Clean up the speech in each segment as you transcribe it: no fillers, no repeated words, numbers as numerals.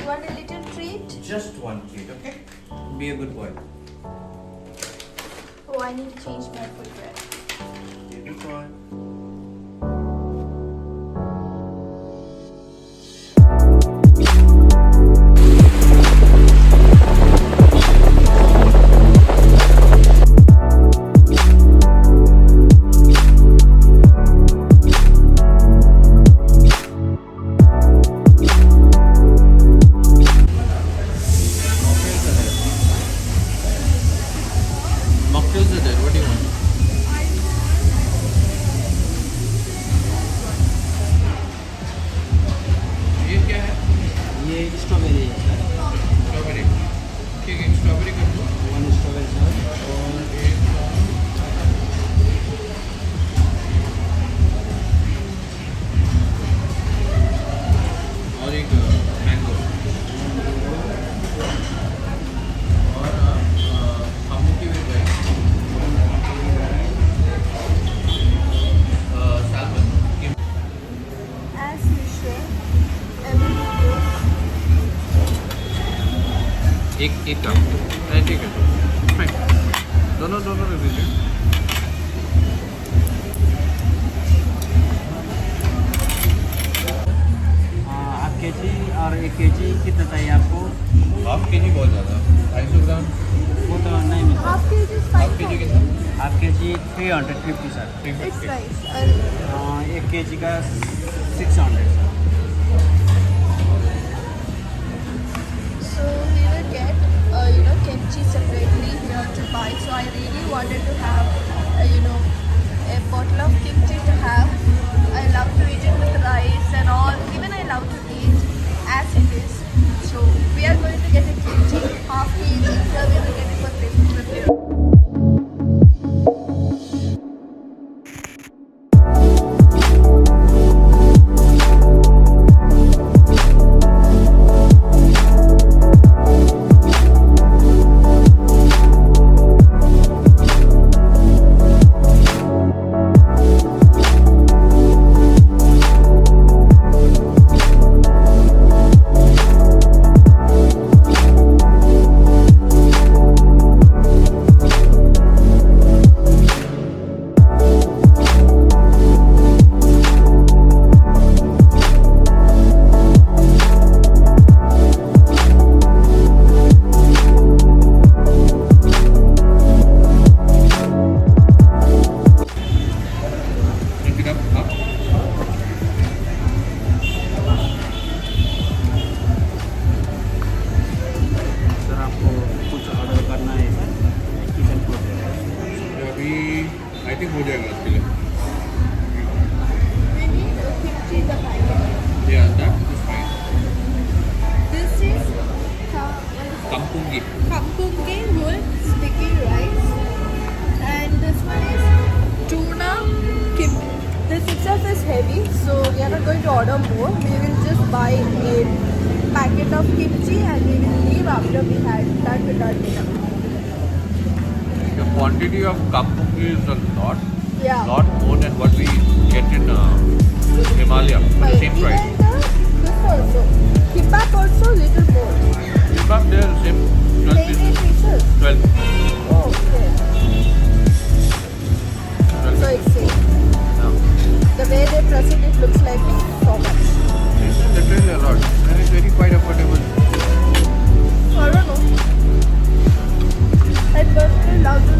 You want a little treat? Just one treat, okay? Be a good boy. Oh, I need to change my footwear. Good boy. Mocktails are there. What do you want? ये क्या है? ये strawberry है sir. Strawberry. ठीक है, strawberry कर दो। 1 strawberry sir और एक और एक मैंगो और हमू की भी है सैल्मन की As usual, everything goes. एक काम नहीं ठीक है फाइन दोनों दे दीजिए हाफ के जी और 1 केजी कितना चाहिए आपको? हाफ के जी बहुत ज़्यादा 250 ग्राम वो तो नहीं मिलता। Half kg is half fine. के जी for me. कितना हाफ के जी 350 सर। It's 350 nice. 1 केजी का 600 sir. So we will get, kimchi separately here to buy. So I really wanted to have, a bottle of kimchi to have. I love to eat it with rice and all. Even I love to eat as it is. So we are going to get a kimchi, half kg. Here we will get it for 350. Pick it up sir आपको कुछ order करना है sir kitchen court तो अभी I think हो जाएगा उसके लिए We need a kimchi in the packet. या that is fine This is what is it? कंपुंगी Kampungi whole sticky rice, and this one is tuna kimchi. This itself is heavy, so we are not going to order more. We will just buy a packet of kimchi and we will leave after we had done with our dinner. The quantity of kampungi is a lot Yeah. more than what we get in Himalaya for the same price. Even this also. Kimbap also little more. Kimbap there same 12 Maybe pieces. pieces. 12. Oh, okay. 12 So it's same. Yeah. The way they present it looks like so much. They trail a lot and it's very quite affordable. I don't know. I personally love the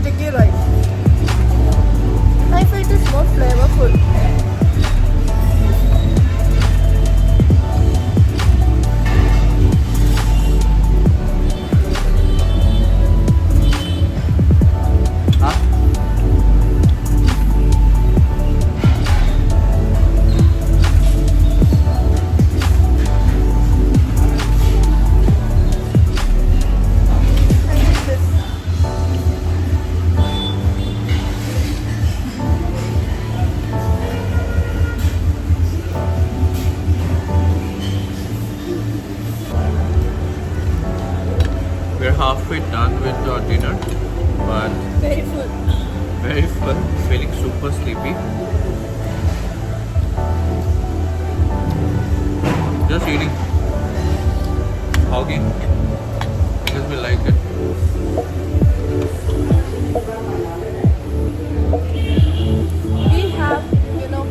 sticky rice. I feel it is more flavorful. Huh? I think this. We're halfway done with our dinner, but Very full. very full, feeling super sleepy. Just eating. Hoggy. Because we like it. We have, you know,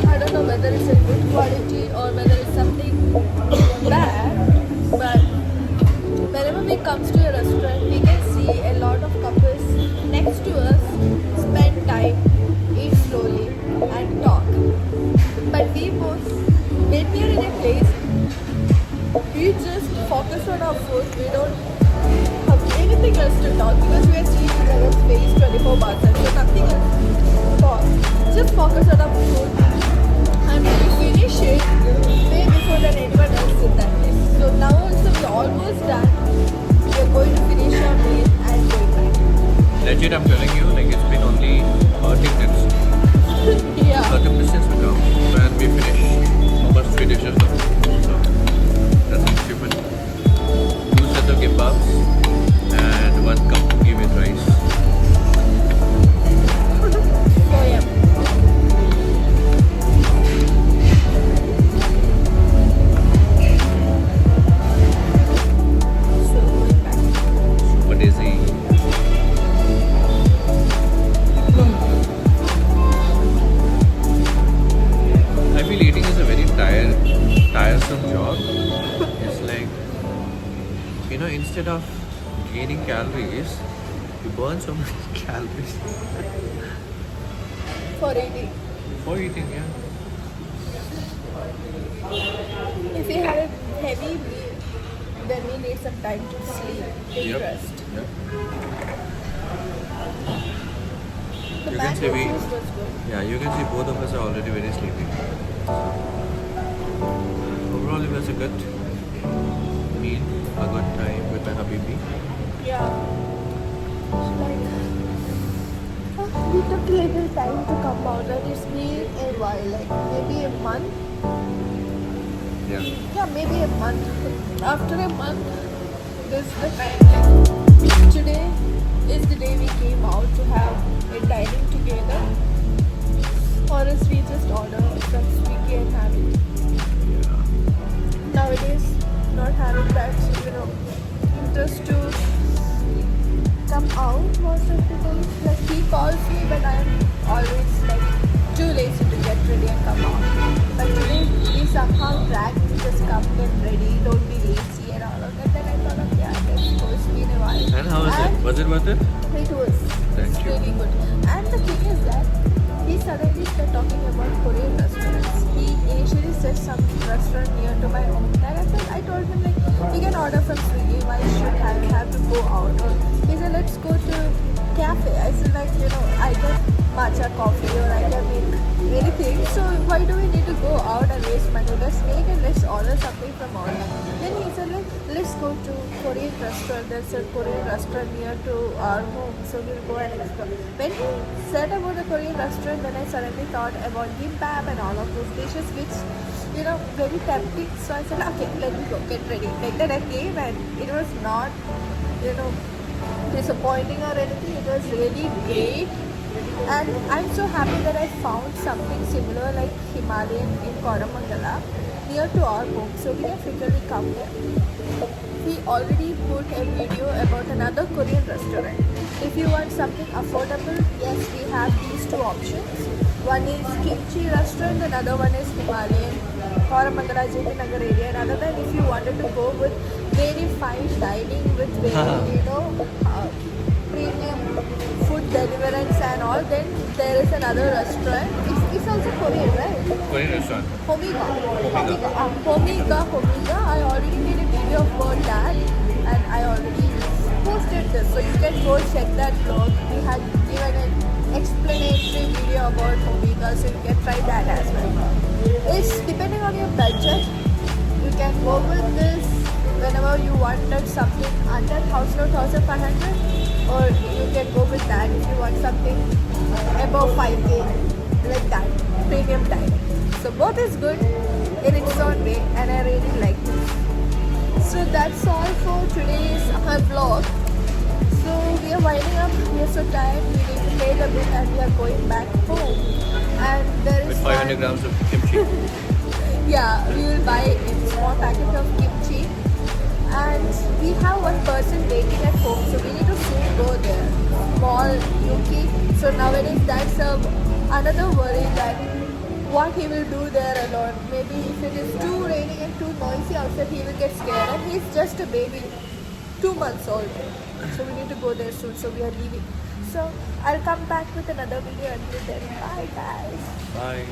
I don't know whether it's a good quality or whether it's something bad, but whenever we come to a restaurant, we can see a lot of couples next to us spend time, eat slowly, and talk. But we both, when we are in a place, we just focus on our food. We don't have anything else to talk because we are seeing each other's face 24 bars, so nothing else to talk. Just focus on our food, and we finish it way before than anyone else in that place. So now also we're almost done. We're going to finish our meal and going back. Legit, I'm telling you, like it's been only 30 minutes. Yeah. 30 minutes since we come when we finish almost 3 dishes now. So that's actually fun. 2 sets of kebabs and 1 kapki with rice. So yeah. So going back. Super dizzy. I feel eating is a very tiresome job. It's like, you know, instead of gaining calories, you burn so many calories For eating. for eating, yeah. If we had a heavy meal, then we need some time to sleep, take rest. Yep. The You can mango say we- juice was good. Yeah, you can see both of us are already very sleepy. Overall, it was a good meal, a good time with my habibi. Yeah. Like, we took little time to come out, and it's been a while, like maybe a month. Yeah. Yeah, maybe a month. After a month, this is the time. Like, today is the day we came out to have a dining together, or else we just order from Swiggy and have it. Yeah. Nowadays, not having that, you know, interest to come out most of the days. Like he calls me, but I'm always like too lazy to get ready and come out. But today he somehow dragged me, just come get ready, don't be lazy and all of that. Then I thought, okay, let's go. It's been a while. And how was it? Was it worth it? It was. Thank It's you. really good. And the thing is that he suddenly started talking about Korean restaurants. He initially said some restaurant near to my home. And I told him like, we can order from Swiggy. Why should I have to go out? Or he said, let's go to cafe. I said like, you know, I can matcha coffee or I can make anything. So why do we need to go out and waste money? Let's make and let's order something from online. Then he said like, let's go to Korean restaurant. There's a Korean restaurant near to our home. So we'll go and explore. When he said about the Korean restaurant, then I suddenly thought about gimbap and all of those dishes which, you know, very tempting. So I said, okay, let me go, get ready. Like that I came and it was not, you know, disappointing or anything. It was really great. And I'm so happy that I found something similar like Himalayan in Koramangala near to our home. So we can frequently come there. We already put a video about another Korean restaurant. If you want something affordable, yes, we have these two options. One is Kimchi restaurant, another one is Himalayan, Koramangala, JP Nagar area. And other than if you wanted to go with very fine dining with very, you know, premium food deliverance and all, then there is another restaurant. It's also Korean, right? Korean restaurant. Homiga. Homiga. I already made a video about that and I already posted this. So you can go check that vlog. We had given an explanatory video about Homiga, so you can try that as well. It's depending on your budget. You can go with this whenever you wanted something under 1,000 or 1,500, or you can go with that if you want something above 5K, like that, premium dining. So both is good in its own way and I really like it. So that's all for today's vlog. So we are winding up, we are so tired, we need to play a bit and we are going back home. And there is With 500 grams of kimchi. yeah, we will buy a small packet of kimchi And we have one person waiting at home, so we need to soon go there. Mall, Yuki. So nowadays that's another worry that what he will do there alone. Maybe if it is too rainy and too noisy outside, he will get scared. And he's just a baby, 2 months old. So we need to go there soon. So we are leaving. So I'll come back with another video until then. Bye guys. Bye.